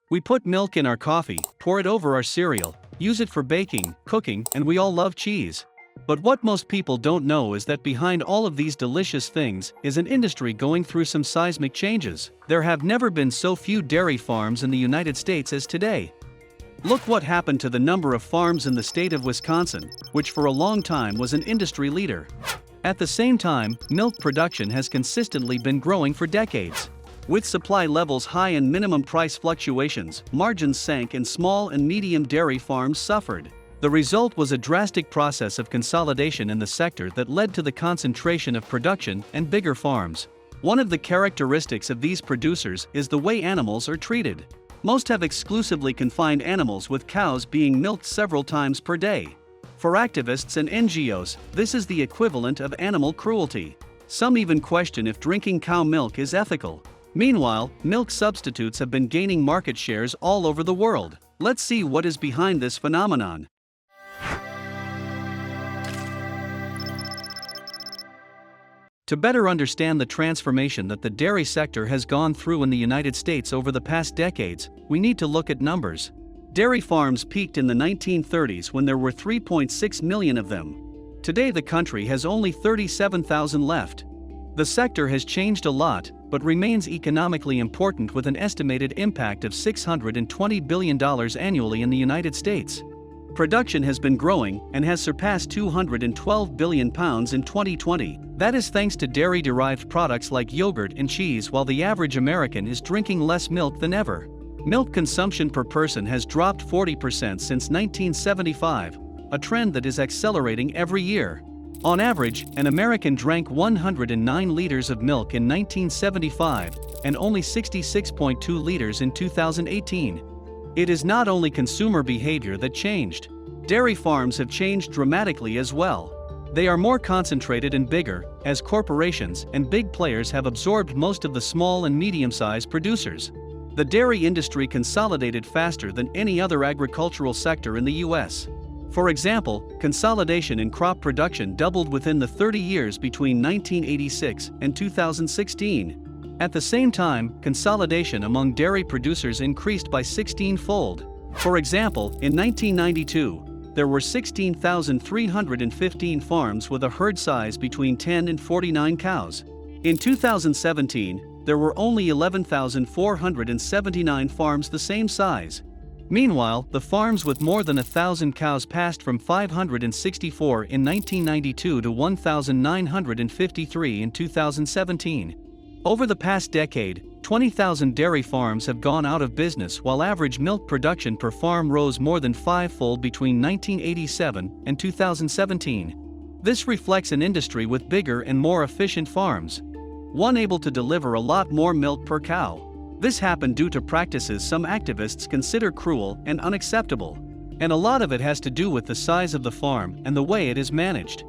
We put milk in our coffee, pour it over our cereal, use it for baking, cooking, and we all love cheese. But what most people don't know is that behind all of these delicious things is an industry going through some seismic changes. There have never been so few dairy farms in the United States as today. Look what happened to the number of farms in the state of Wisconsin, which for a long time was an industry leader. At the same time, milk production has consistently been growing for decades. With supply levels high and minimum price fluctuations, margins sank and small and medium dairy farms suffered. The result was a drastic process of consolidation in the sector that led to the concentration of production and bigger farms. One of the characteristics of these producers is the way animals are treated. Most have exclusively confined animals, with cows being milked several times per day. For activists and NGOs, this is the equivalent of animal cruelty. Some even question if drinking cow milk is ethical. Meanwhile, milk substitutes have been gaining market shares all over the world. Let's see what is behind this phenomenon. To better understand the transformation that the dairy sector has gone through in the United States over the past decades, we need to look at numbers. Dairy farms peaked in the 1930s when there were 3.6 million of them. Today the country has only 37,000 left. The sector has changed a lot, but remains economically important, with an estimated impact of $620 billion annually in the United States. Production has been growing and has surpassed 212 billion pounds in 2020. That is thanks to dairy-derived products like yogurt and cheese, while the average American is drinking less milk than ever. Milk consumption per person has dropped 40% since 1975, a trend that is accelerating every year. On average, an American drank 109 liters of milk in 1975, and only 66.2 liters in 2018. It is not only consumer behavior that changed. Dairy farms have changed dramatically as well. They are more concentrated and bigger, as corporations and big players have absorbed most of the small and medium-sized producers. The dairy industry consolidated faster than any other agricultural sector in the U.S. For example, consolidation in crop production doubled within the 30 years between 1986 and 2016. At the same time, consolidation among dairy producers increased by 16-fold. For example, in 1992, there were 16,315 farms with a herd size between 10 and 49 cows. In 2017, there were only 11,479 farms the same size. Meanwhile, the farms with more than 1,000 cows passed from 564 in 1992 to 1,953 in 2017. Over the past decade, 20,000 dairy farms have gone out of business, while average milk production per farm rose more than five-fold between 1987 and 2017. This reflects an industry with bigger and more efficient farms, one able to deliver a lot more milk per cow. This happened due to practices some activists consider cruel and unacceptable, and a lot of it has to do with the size of the farm and the way it is managed.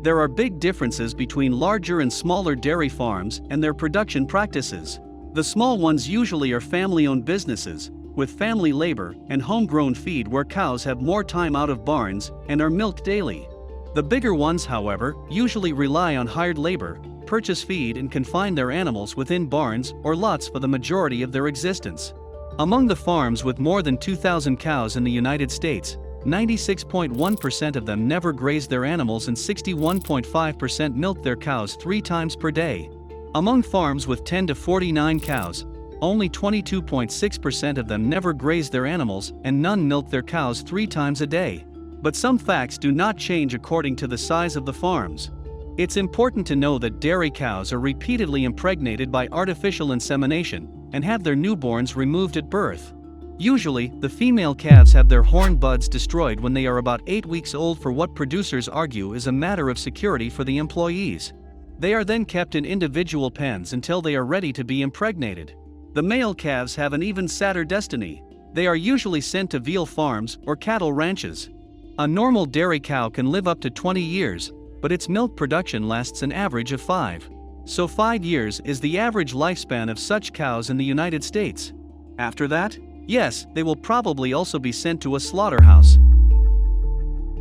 There are big differences between larger and smaller dairy farms and their production practices. The small ones usually are family-owned businesses, with family labor and homegrown feed, where cows have more time out of barns and are milked daily. The bigger ones, however, usually rely on hired labor, purchase feed, and confine their animals within barns or lots for the majority of their existence. Among the farms with more than 2,000 cows in the United States, 96.1% of them never graze their animals and 61.5% milk their cows 3 times per day. Among farms with 10 to 49 cows, only 22.6% of them never graze their animals and none milk their cows 3 times a day. But some facts do not change according to the size of the farms. It's important to know that dairy cows are repeatedly impregnated by artificial insemination and have their newborns removed at birth. Usually, the female calves have their horn buds destroyed when they are about 8 weeks old, for what producers argue is a matter of security for the employees. They are then kept in individual pens until they are ready to be impregnated. The male calves have an even sadder destiny. They are usually sent to veal farms or cattle ranches. A normal dairy cow can live up to 20 years, but its milk production lasts an average of 5. So 5 years is the average lifespan of such cows in the United States. After that, yes, they will probably also be sent to a slaughterhouse.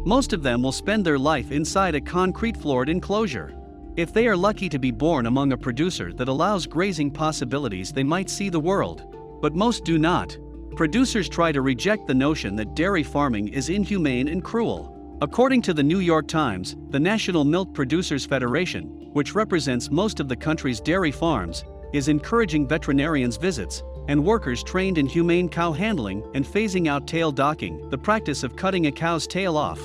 Most of them will spend their life inside a concrete-floored enclosure. If they are lucky to be born among a producer that allows grazing possibilities, they might see the world. But most do not. producers try to reject the notion that dairy farming is inhumane and cruel. According to the New York Times, the National Milk Producers Federation, which represents most of the country's dairy farms, is encouraging veterinarians' visits and workers trained in humane cow handling and phasing out tail docking, the practice of cutting a cow's tail off.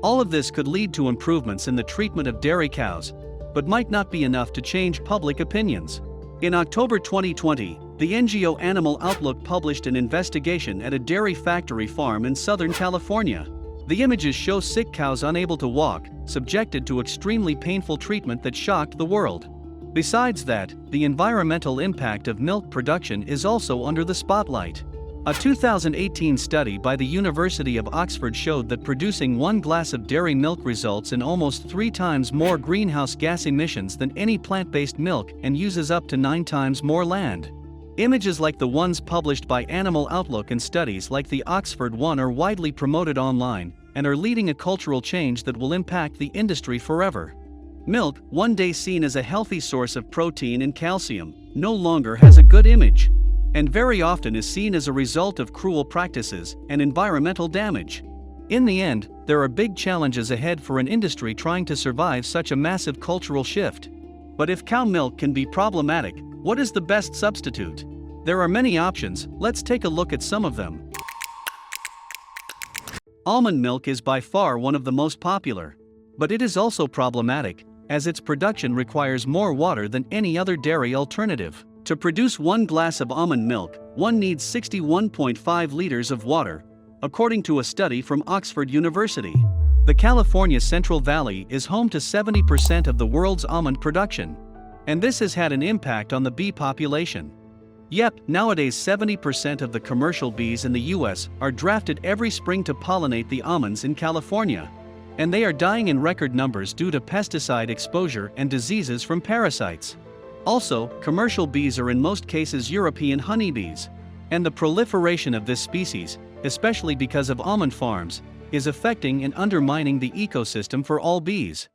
All of this could lead to improvements in the treatment of dairy cows, but might not be enough to change public opinions. In October 2020, the NGO Animal Outlook published an investigation at a dairy factory farm in Southern California. The images show sick cows unable to walk, subjected to extremely painful treatment that shocked the world. Besides that, the environmental impact of milk production is also under the spotlight. A 2018 study by the University of Oxford showed that producing 1 glass of dairy milk results in almost 3 times more greenhouse gas emissions than any plant-based milk and uses up to 9 times more land. Images like the ones published by Animal Outlook and studies like the Oxford one are widely promoted online and are leading a cultural change that will impact the industry forever. Milk, one day seen as a healthy source of protein and calcium, no longer has a good image, and very often is seen as a result of cruel practices and environmental damage. In the end, there are big challenges ahead for an industry trying to survive such a massive cultural shift. But if cow milk can be problematic, what is the best substitute? There are many options, let's take a look at some of them. Almond milk is by far one of the most popular, but it is also problematic, as its production requires more water than any other dairy alternative. To produce 1 glass of almond milk, one needs 61.5 liters of water, according to a study from Oxford University. The California Central Valley is home to 70% of the world's almond production, and this has had an impact on the bee population. Yep, nowadays 70% of the commercial bees in the US are drafted every spring to pollinate the almonds in California, and they are dying in record numbers due to pesticide exposure and diseases from parasites. Also, commercial bees are in most cases European honeybees, and the proliferation of this species, especially because of almond farms, is affecting and undermining the ecosystem for all bees.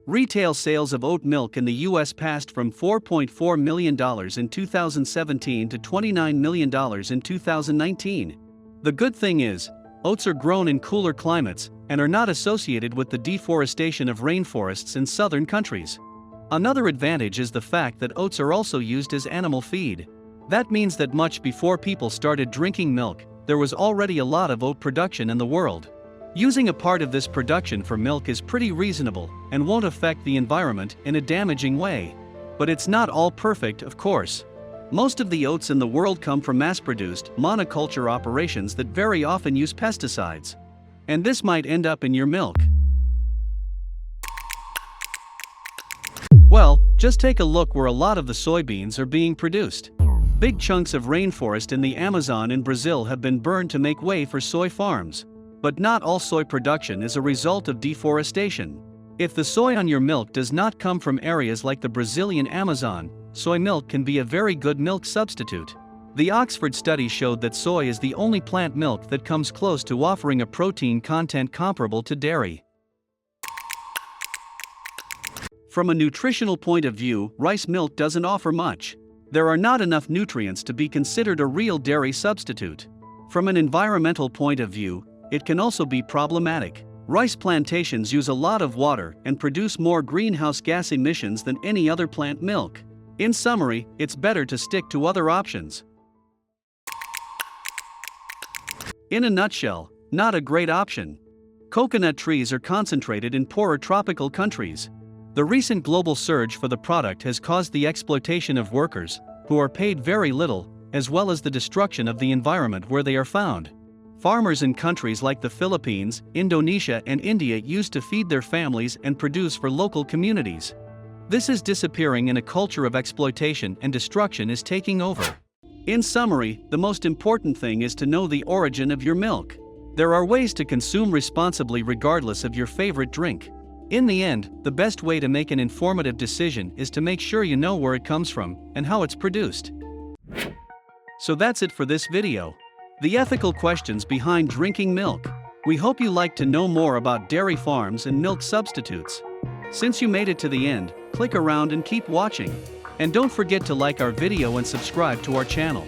Retail sales of oat milk in the US passed from $4.4 million in 2017 to $29 million in 2019. The good thing is, oats are grown in cooler climates and are not associated with the deforestation of rainforests in southern countries. Another advantage is the fact that oats are also used as animal feed. That means that much before people started drinking milk, there was already a lot of oat production in the world. Using a part of this production for milk is pretty reasonable and won't affect the environment in a damaging way. But it's not all perfect, of course. Most of the oats in the world come from mass-produced, monoculture operations that very often use pesticides. And this might end up in your milk. Well, just take a look where a lot of the soybeans are being produced. Big chunks of rainforest in the Amazon in Brazil have been burned to make way for soy farms. But not all soy production is a result of deforestation. If the soy on your milk does not come from areas like the Brazilian Amazon, soy milk can be a very good milk substitute. The Oxford study showed that soy is the only plant milk that comes close to offering a protein content comparable to dairy. From a nutritional point of view, rice milk doesn't offer much. There are not enough nutrients to be considered a real dairy substitute. From an environmental point of view, it can also be problematic. Rice plantations use a lot of water and produce more greenhouse gas emissions than any other plant milk. In summary, it's better to stick to other options. In a nutshell, not a great option. Coconut trees are concentrated in poorer tropical countries. The recent global surge for the product has caused the exploitation of workers, who are paid very little, as well as the destruction of the environment where they are found. Farmers in countries like the Philippines, Indonesia and India used to feed their families and produce for local communities. This is disappearing and a culture of exploitation and destruction is taking over. In summary, the most important thing is to know the origin of your milk. There are ways to consume responsibly regardless of your favorite drink. In the end, the best way to make an informative decision is to make sure you know where it comes from and how it's produced. So that's it for this video. The ethical questions behind drinking milk. We hope you like to know more about dairy farms and milk substitutes. Since you made it to the end, click around and keep watching. And don't forget to like our video and subscribe to our channel.